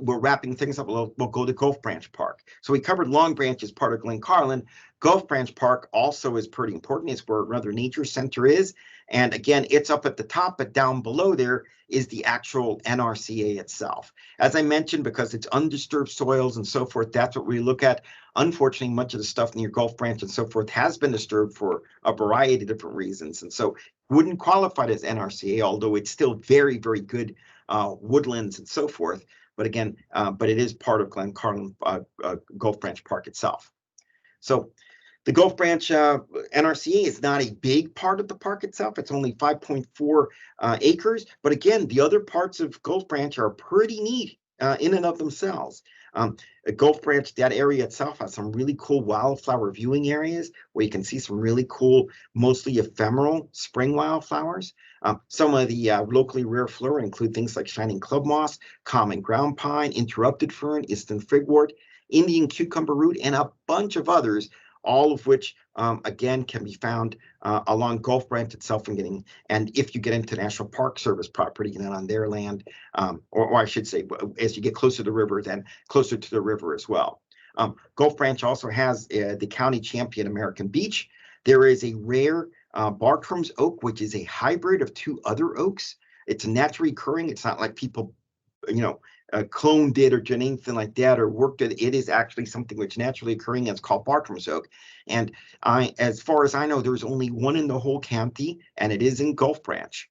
we're wrapping things up. We'll go to Gulf Branch Park. So we covered Long Branch as part of Glen Carlin. Gulf Branch Park also is pretty important. It's where another nature center is. And again, it's up at the top, but down below there is the actual NRCA itself. As I mentioned, because it's undisturbed soils and so forth, that's what we look at. Unfortunately, much of the stuff near Gulf Branch and so forth has been disturbed for a variety of different reasons. And so wouldn't qualify as NRCA, although it's still very, very good woodlands and so forth. But again, but it is part of Glen Carlin Gulf Branch Park itself. So the Gulf Branch NRCA is not a big part of the park itself. It's only 5.4 acres. But again, the other parts of Gulf Branch are pretty neat in and of themselves. Gulf Branch, that area itself has some really cool wildflower viewing areas where you can see some really cool, mostly ephemeral spring wildflowers. Some of the locally rare flora include things like shining club moss, common ground pine, interrupted fern, eastern figwort, Indian cucumber root, and a bunch of others, all of which, again, can be found along Gulf Branch itself and if you get into National Park Service property and then on their land, or I should say, as you get closer to the river, then closer to the river as well. Gulf Branch also has the county champion American beech. There is a rare Barcroft oak, which is a hybrid of two other oaks. It's naturally occurring. It's not like people cloned it or done anything like that or worked it. It is actually something which naturally occurring. It's called Barcroft oak. And as far as I know, there's only one in the whole county, and it is in Gulf Branch.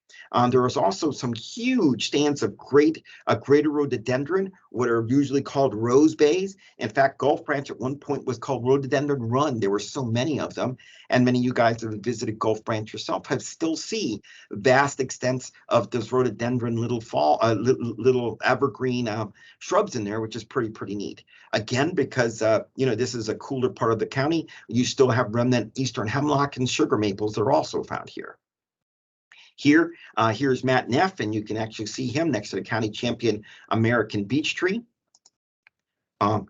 There is also some huge stands of greater rhododendron, what are usually called rose bays. In fact, Gulf Branch at one point was called Rhododendron Run. There were so many of them, and many of you guys that have visited Gulf Branch yourself have still see vast extents of those rhododendron little evergreen shrubs in there, which is pretty neat. Again, because this is a cooler part of the county, you still have remnant eastern hemlock and sugar maples that are also found here. Here's Matt Neff, and you can actually see him next to the county champion American beech tree.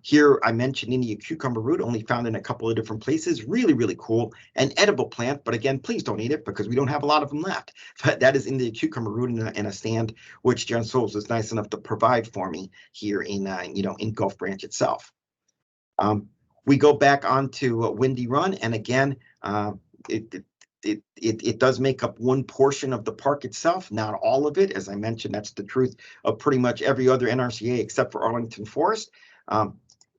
Here I mentioned India cucumber root, only found in a couple of different places. Really cool. An edible plant, but again, please don't eat it because we don't have a lot of them left. But that is India cucumber root in a stand, which Jen Souls was nice enough to provide for me here in Gulf Branch itself. We go back onto Windy Run, and again, it does make up one portion of the park itself, not all of it. As I mentioned, that's the truth of pretty much every other NRCA except for Arlington Forest.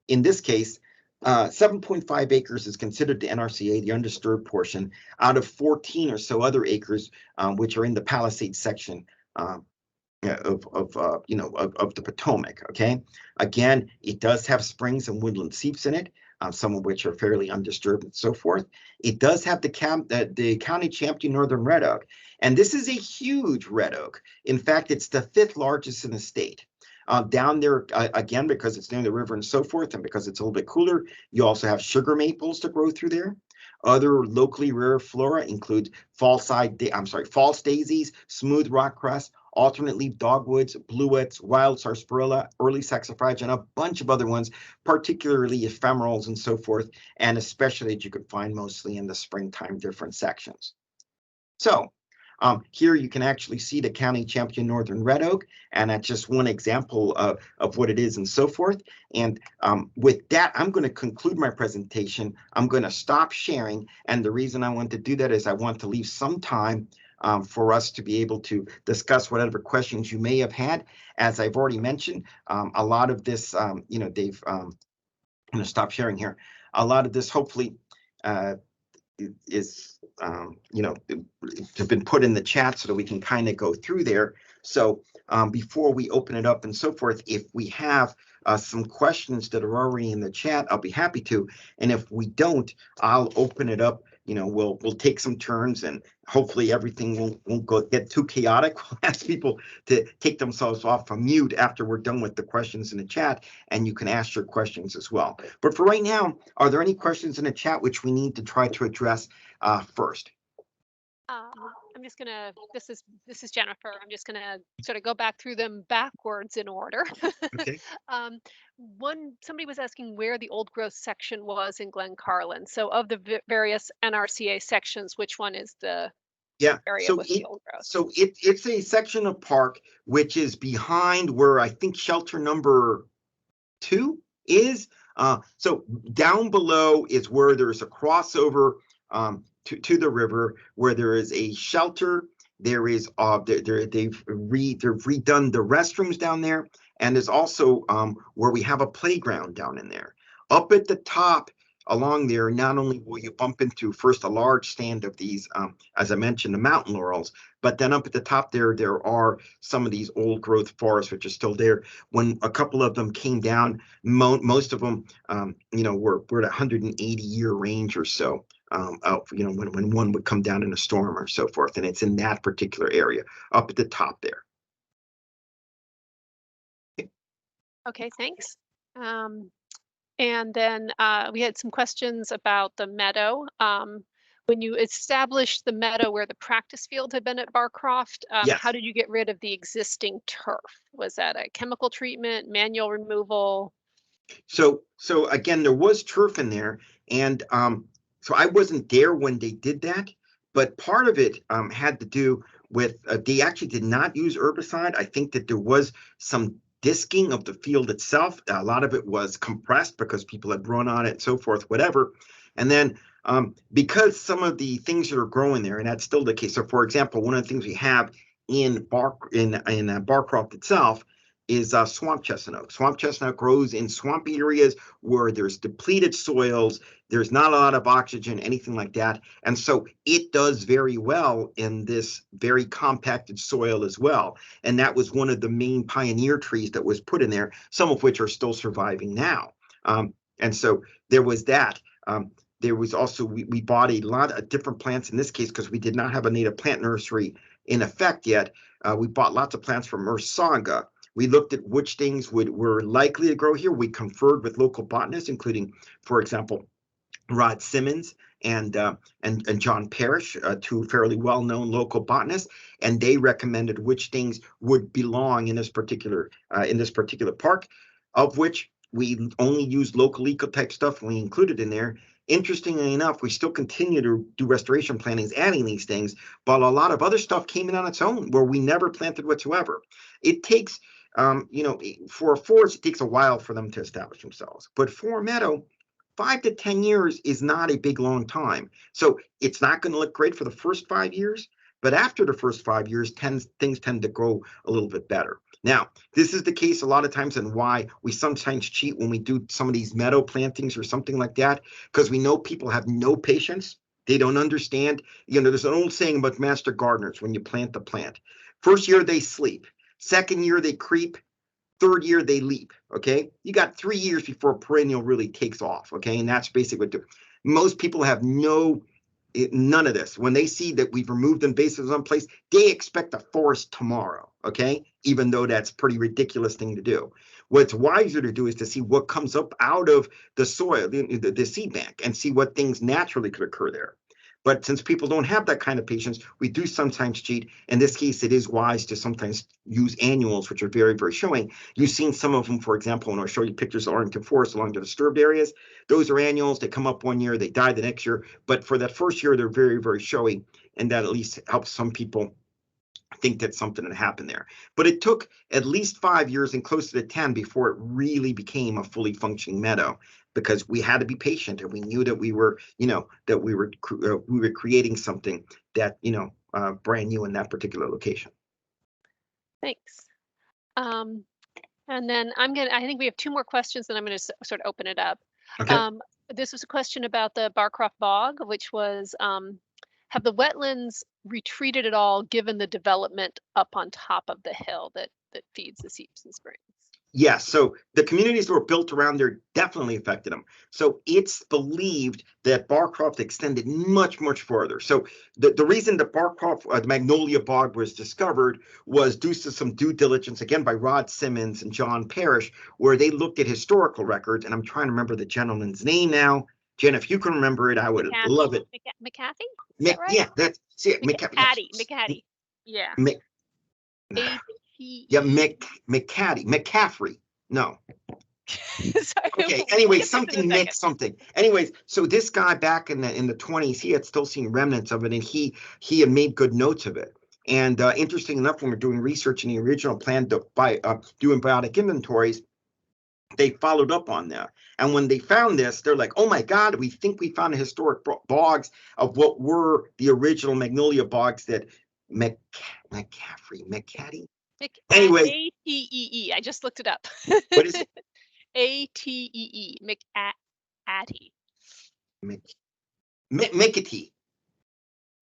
In this case, 7.5 acres is considered the NRCA, the undisturbed portion, out of 14 or so other acres, which are in the Palisades section of the Potomac. Okay, again, it does have springs and woodland seeps in it, some of which are fairly undisturbed and so forth. It does have the county champion northern red oak, and this is a huge red oak. In fact, it's the 5th largest in the state. Down there, again, because it's near the river and so forth, and because it's a little bit cooler, you also have sugar maples to grow through there. Other locally rare flora include false daisies, smooth rock cress, alternate leaf dogwoods, bluets, wild sarsaparilla, early saxifrage, and a bunch of other ones, particularly ephemerals and so forth, and especially that you could find mostly in the springtime different sections. So here you can actually see the county champion northern red oak, and that's just one example of what it is and so forth. And with that, I'm going to conclude my presentation. I'm going to stop sharing, and the reason I want to do that is I want to leave some time for us to be able to discuss whatever questions you may have had. As I've already mentioned, a lot of this, Dave, I'm going to stop sharing here. A lot of this hopefully is have been put in the chat so that we can kind of go through there. So before we open it up and so forth, if we have some questions that are already in the chat, I'll be happy to. And if we don't, I'll open it up. We'll take some turns, and hopefully everything won't get too chaotic. We'll ask people to take themselves off of mute after we're done with the questions in the chat, and you can ask your questions as well. But for right now, are there any questions in the chat which we need to try to address first? I'm just gonna, this is Jennifer. I'm just gonna sort of go back through them backwards in order. Okay. Somebody was asking where the old growth section was in Glen Carlin. So of the various NRCA sections, which one is the area with the old growth? So it's a section of park which is behind where I think shelter number 2 is. So down below is where there's a crossover to the river, where there is a shelter. There is they've redone the restrooms down there, and there's also where we have a playground down in there. Up at the top along there, not only will you bump into first a large stand of these, as I mentioned, the mountain laurels, but then up at the top there are some of these old growth forests which are still there. When a couple of them came down, most of them, were at 180-year range or so. When one would come down in a storm or so forth, and it's in that particular area up at the top there. Okay, thanks. And then we had some questions about the meadow. When you established the meadow where the practice field had been at Barcroft, Yes. How did you get rid of the existing turf? Was that a chemical treatment, manual removal? So again, there was turf in there, and so I wasn't there when they did that, but part of it had to do with they actually did not use herbicide. I think that there was some disking of the field itself. A lot of it was compressed because people had run on it and so forth, whatever. And then because some of the things that are growing there, and that's still the case. So for example, one of the things we have in Barcroft itself is swamp chestnut oak. Swamp chestnut grows in swampy areas where there's depleted soils, there's not a lot of oxygen, anything like that. And so it does very well in this very compacted soil as well. And that was one of the main pioneer trees that was put in there, some of which are still surviving now. And so there was that. There was also, we bought a lot of different plants in this case because we did not have a native plant nursery in effect yet. We bought lots of plants from Mersaga. We looked at which things were likely to grow here. We conferred with local botanists, including, for example, Rod Simmons and John Parrish, two fairly well-known local botanists, and they recommended which things would belong in this particular park, of which we only used local eco-type stuff we included in there. Interestingly enough, we still continue to do restoration plantings, adding these things, but a lot of other stuff came in on its own where we never planted whatsoever. It takes, for a forest, it takes a while for them to establish themselves. But for a meadow, 5 to 10 years is not a big long time. So it's not going to look great for the first 5 years, but after the first 5 years, things tend to grow a little bit better. Now, this is the case a lot of times and why we sometimes cheat when we do some of these meadow plantings or something like that, because we know people have no patience. They don't understand. There's an old saying about master gardeners when you plant the plant. First year, they sleep. Second year, they creep. Third year, they leap, okay? You got 3 years before a perennial really takes off, okay? And that's basically what most people have none of this. When they see that we've removed invasives on place, they expect a forest tomorrow, okay? Even though that's a pretty ridiculous thing to do. What's wiser to do is to see what comes up out of the soil, the seed bank, and see what things naturally could occur there. But since people don't have that kind of patience, we do sometimes cheat. In this case, it is wise to sometimes use annuals, which are very, very showing. You've seen some of them, for example, when I show you pictures of Arlington forest along the disturbed areas. Those are annuals. They come up one year, they die the next year. But for that first year, they're very, very showy. And that at least helps some people think that something had happened there. But it took at least 5 years and closer to 10 before it really became a fully functioning meadow, because we had to be patient and we knew that we were creating something that brand new in that particular location. Thanks. And then I think we have 2 more questions, and I'm going to sort of open it up. Okay. This was a question about the Barcroft bog, which was, have the wetlands retreated at all given the development up on top of the hill that feeds the seeps and springs? Yes, so the communities that were built around there definitely affected them. So it's believed that Barcroft extended much, much further. So the reason the Barcroft, the Magnolia Bog was discovered was due to some due diligence, again, by Rod Simmons and John Parrish, where they looked at historical records, and I'm trying to remember the gentleman's name now. Jen, if you can remember it, I would love it. McCarthy? Is that right? Yeah, that's it. McCarty. Yeah. McCaffrey. No. Sorry, Okay. Anyway, something. Anyways, so this guy back in the 20s, he had still seen remnants of it, and he had made good notes of it. And interesting enough, when we're doing research in the original plan by doing biotic inventories, they followed up on that. And when they found this, they're like, oh my God, we think we found a historic bogs of what were the original magnolia bogs that McCarty. Anyway, A-T-E-E. I just looked it up. What is it? A-T-E-E. McAtee.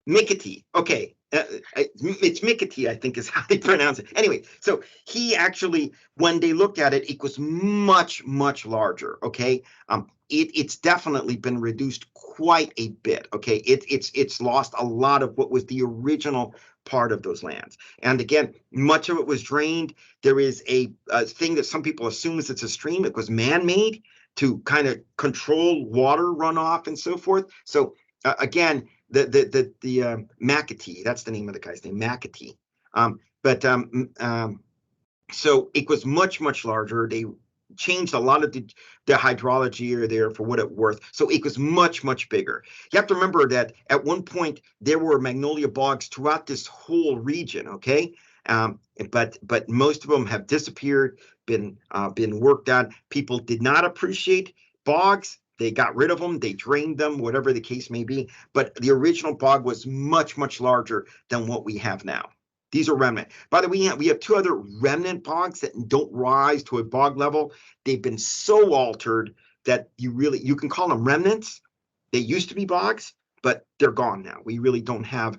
Mickety. Okay. It's Mickety, I think is how they pronounce it. Anyway, so he actually, when they looked at it, it was much, much larger. Okay. It's definitely been reduced quite a bit. Okay. It's lost a lot of what was the original part of those lands. And again, much of it was drained. There is a thing that some people assume is it's a stream. It was man-made to kind of control water runoff and so forth. So again, the McAtee, that's the name of the guy's name, McAtee. So it was much, much larger. They changed a lot of the hydrology there for what it worth. So it was much, much bigger. You have to remember that at one point there were magnolia bogs throughout this whole region. Okay. But most of them have disappeared, been worked on. People did not appreciate bogs. They got rid of them, they drained them, whatever the case may be. But the original bog was much, much larger than what we have now. These are remnant. By the way, we have two other remnant bogs that don't rise to a bog level. They've been so altered that you can call them remnants. They used to be bogs, but they're gone now. We really don't have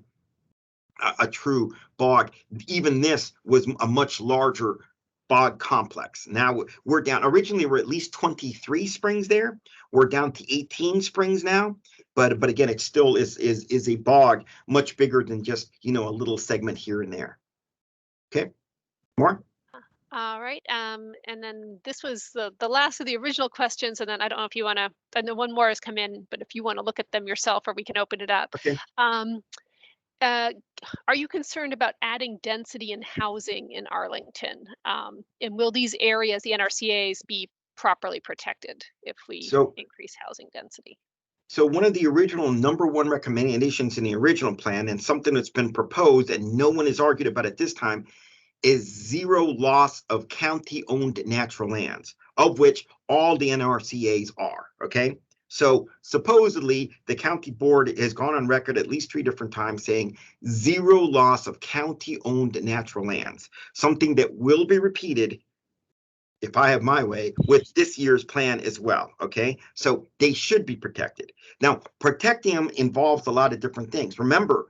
a true bog. Even this was a much larger bog complex. Now we're down. Originally, we're at least 23 springs there. We're down to 18 springs now. But again, it still is a bog much bigger than just a little segment here and there. Okay, more. All right. And then this was the last of the original questions, and then I don't know if you want to. I know one more has come in, but if you want to look at them yourself, or we can open it up. Okay. Are you concerned about adding density in housing in Arlington? And will these areas, the NRCA's, be properly protected if we increase housing density? So one of the original #1 recommendations in the original plan, and something that's been proposed and no one has argued about at this time, is zero loss of county-owned natural lands, of which all the NRCA's are, okay? So supposedly the county board has gone on record at least 3 different times saying zero loss of county-owned natural lands, something that will be repeated, if I have my way, with this year's plan as well, okay? So they should be protected. Now, protecting them involves a lot of different things. Remember,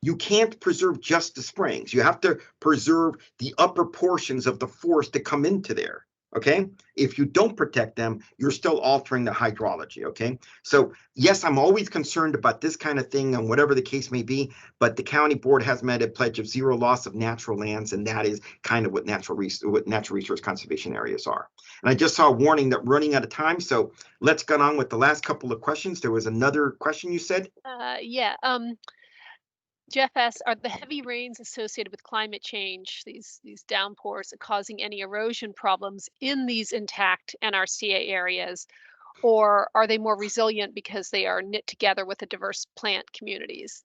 you can't preserve just the springs. You have to preserve the upper portions of the forest that come into there, okay? If you don't protect them, you're still altering the hydrology, okay? So yes, I'm always concerned about this kind of thing and whatever the case may be, but the county board has made a pledge of zero loss of natural lands, and that is kind of what natural resource conservation areas are. And I just saw a warning that we're running out of time, so let's get on with the last couple of questions. There was another question you said? Yeah. Jeff asks, are the heavy rains associated with climate change, these downpours, causing any erosion problems in these intact NRCA areas, or are they more resilient because they are knit together with the diverse plant communities?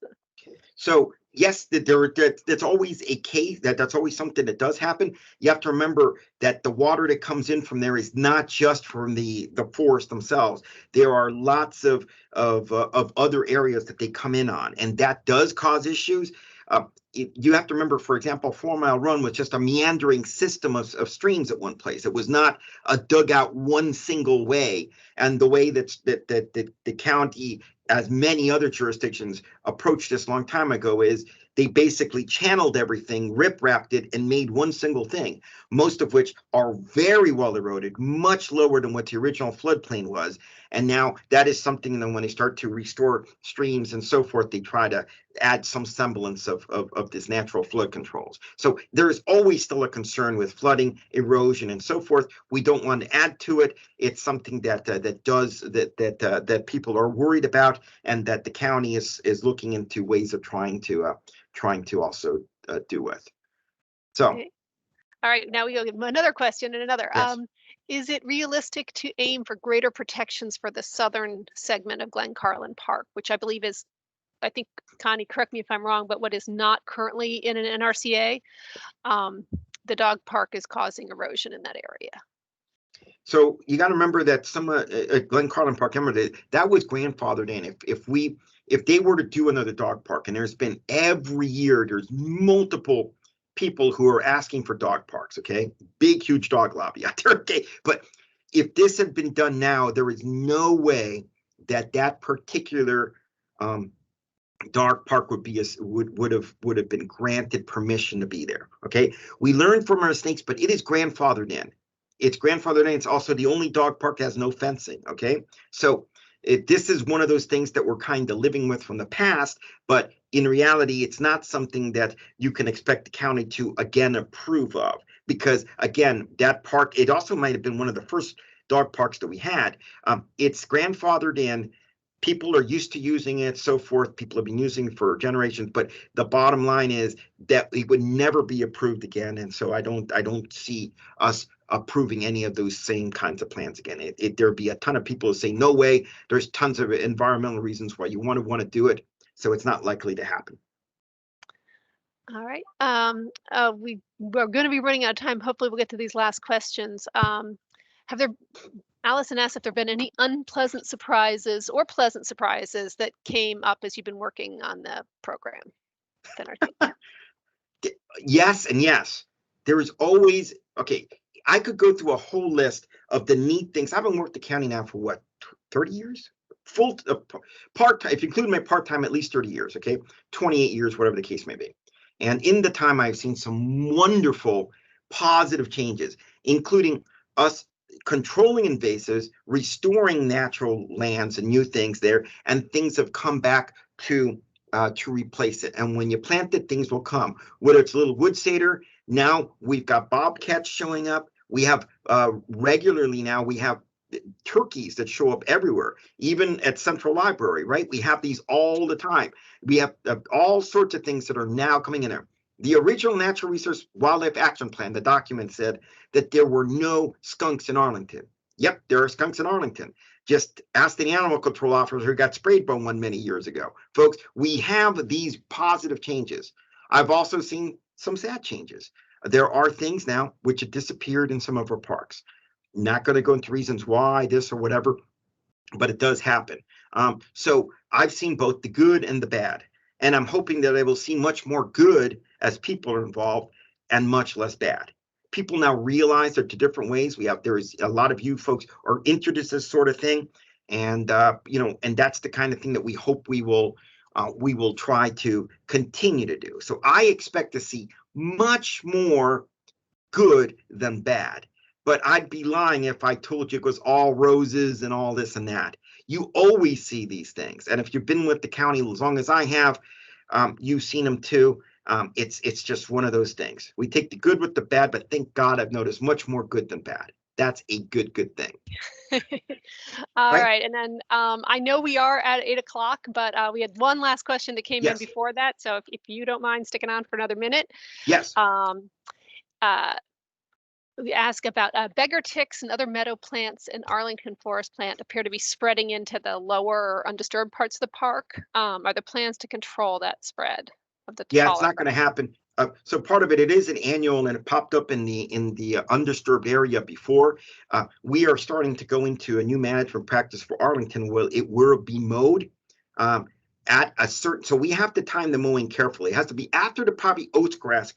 So yes, that's always a case, that's always something that does happen. You have to remember that the water that comes in from there is not just from the forest themselves. There are lots of other areas that they come in on, and that does cause issues. You have to remember, for example, 4 Mile Run was just a meandering system of streams at one place. It was not a dugout one single way. And the way that the county, as many other jurisdictions, approached this long time ago is they basically channeled everything, rip-wrapped it, and made one single thing, most of which are very well eroded, much lower than what the original floodplain was. And now that is something that when they start to restore streams and so forth, they try to add some semblance of this natural flood controls. So there is always still a concern with flooding, erosion, and so forth. We don't want to add to it. It's something that people are worried about, and that the county is looking into ways of trying to also do with. So. Okay. All right, now we go another question and another. Yes. Is it realistic to aim for greater protections for the southern segment of Glen Carlin Park, which I believe is, I think, Connie, correct me if I'm wrong, but what is not currently in an NRCA? The dog park is causing erosion in that area. So you got to remember that some Glen Carlin Park, remember that was grandfathered in. If they were to do another dog park, and there's been every year, there's multiple people who are asking for dog parks, okay? Big, huge dog lobby out there, okay? But if this had been done now, there is no way that particular dog park would have been granted permission to be there, okay? We learned from our mistakes, but it is grandfathered in. It's grandfathered in. It's also the only dog park that has no fencing, okay? So this is one of those things that we're kind of living with from the past, but in reality, it's not something that you can expect the county to, again, approve of. Because, again, that park, it also might have been one of the first dog parks that we had. It's grandfathered in. People are used to using it, so forth. People have been using it for generations, but the bottom line is that it would never be approved again. And so I don't see us approving any of those same kinds of plans again. There'd be a ton of people who say, no way. There's tons of environmental reasons why you want to do it. So it's not likely to happen. All right. We're going to be running out of time. Hopefully we'll get to these last questions. Allison asked if there have been any unpleasant surprises or pleasant surprises that came up as you've been working on the program. Yes and yes. There is always, okay, I could go through a whole list of the neat things. I've been working the county now for what, 30 years? Full part-time, if you include my part-time, at least 30 years, okay? 28 years, whatever the case may be. And in the time, I've seen some wonderful positive changes, including us controlling invasives, restoring natural lands and new things there, and things have come back to replace it. And when you plant it, things will come. Whether it's a little wood satyr, now we've got bobcats showing up. We have regularly now, we have turkeys that show up everywhere, even at Central Library, right? We have these all the time. We have all sorts of things that are now coming in there. The original Natural Resource Wildlife Action Plan, the document said that there were no skunks in Arlington. Yep, there are skunks in Arlington. Just ask the animal control officer who got sprayed by one many years ago. Folks, we have these positive changes. I've also seen some sad changes. There are things now which have disappeared in some of our parks. Not going to go into reasons why, this or whatever, but it does happen. So I've seen both the good and the bad, and I'm hoping that I will see much more good as people are involved and much less bad. People now realize there are two different ways. There is a lot of you folks are interested in this sort of thing, and and that's the kind of thing that we hope we will try to continue to do. So I expect to see much more good than bad. But I'd be lying if I told you it was all roses and all this and that. You always see these things. And if you've been with the county as long as I have, you've seen them too. It's just one of those things. We take the good with the bad, but thank God I've noticed much more good than bad. That's a good thing. All right? right. And then I know we are at 8 o'clock, but we had one last question that came in Yes. before that. So if you don't mind sticking on for another minute. Yes. We ask about beggar ticks and other meadow plants and Arlington forest plant appear to be spreading into the lower or undisturbed parts of the park. Are there plans to control that spread of the Yeah, it's taller not going to happen. So part of it is an annual, and it popped up in the undisturbed area before. We are starting to go into a new management practice for Arlington. It will be mowed at a certain. So we have to time the mowing carefully. It has to be after the probably oats grass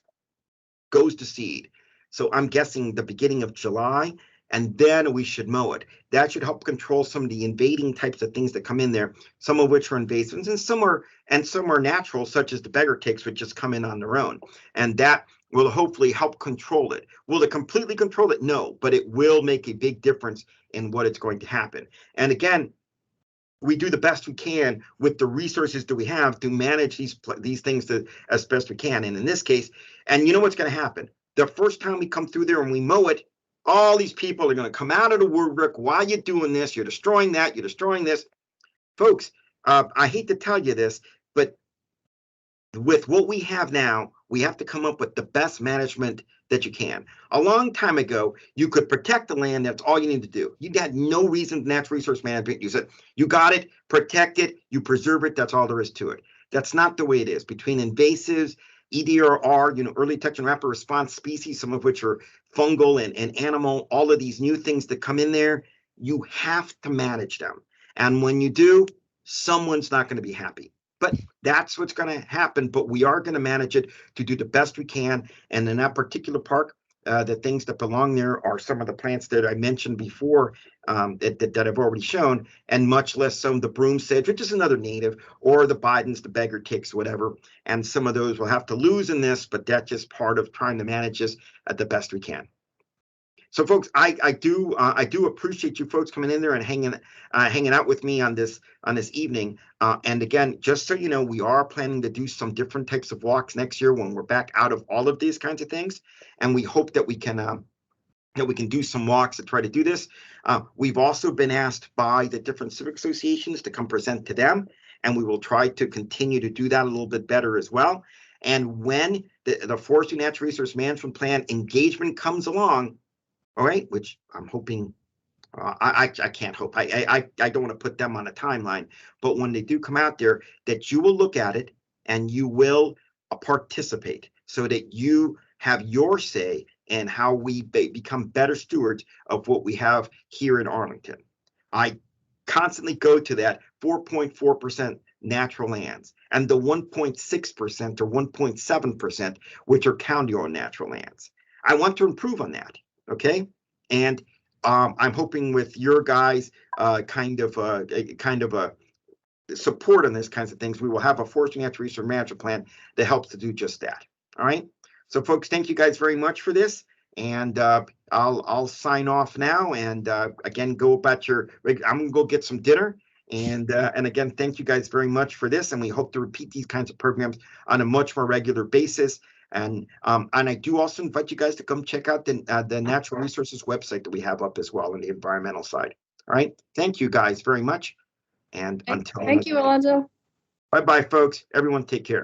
goes to seed. So I'm guessing the beginning of July, and then we should mow it. That should help control some of the invading types of things that come in there, some of which are invasives, and some are natural, such as the beggar ticks, which just come in on their own. And that will hopefully help control it. Will it completely control it? No, but it will make a big difference in what it's going to happen. And again, we do the best we can with the resources that we have to manage these things as best we can. And in this case, and you know what's going to happen? The first time we come through there and we mow it, all these people are going to come out of the woodwork. Why are you doing this? You're destroying that. You're destroying this. Folks, I hate to tell you this, but with what we have now, we have to come up with the best management that you can. A long time ago, you could protect the land. That's all you need to do. You had no reason natural resource management. You said, you got it, protect it, you preserve it. That's all there is to it. That's not the way it is. Between invasives, EDRR, early detection rapid response species, some of which are fungal and animal, all of these new things that come in there, you have to manage them. And when you do, someone's not going to be happy. But that's what's going to happen. But we are going to manage it to do the best we can. And in that particular park, the things that belong there are some of the plants that I mentioned before that I've already shown, and much less some of the broom sedge, which is another native, or the Bidens, the beggar ticks, whatever. And some of those we'll have to lose in this, but that's just part of trying to manage this at the best we can. So, folks, I do appreciate you folks coming in there and hanging out with me on this evening. And again, just so you know, we are planning to do some different types of walks next year when we're back out of all of these kinds of things, and we hope that we can do some walks to try to do this. We've also been asked by the different civic associations to come present to them, and we will try to continue to do that a little bit better as well. And when the Forestry Natural Resource Management Plan engagement comes along, all right, which I'm hoping, I can't hope, I don't want to put them on a timeline, but when they do come out there, that you will look at it and you will participate so that you have your say in how we become better stewards of what we have here in Arlington. I constantly go to that 4.4% natural lands, and the 1.6% or 1.7%, which are county-owned natural lands. I want to improve on that, okay? And I'm hoping with your guys' kind of a support on this kinds of things, we will have a forestry natural resource management plan that helps to do just that. All right. So, folks, thank you guys very much for this, and I'll sign off now. And again, go about your. I'm gonna go get some dinner. And again, thank you guys very much for this, and we hope to repeat these kinds of programs on a much more regular basis. And I do also invite you guys to come check out the natural resources website that we have up as well on the environmental side. All right. Thank you guys very much. And until Thank you, Alonso. bye-bye, folks. Everyone take care.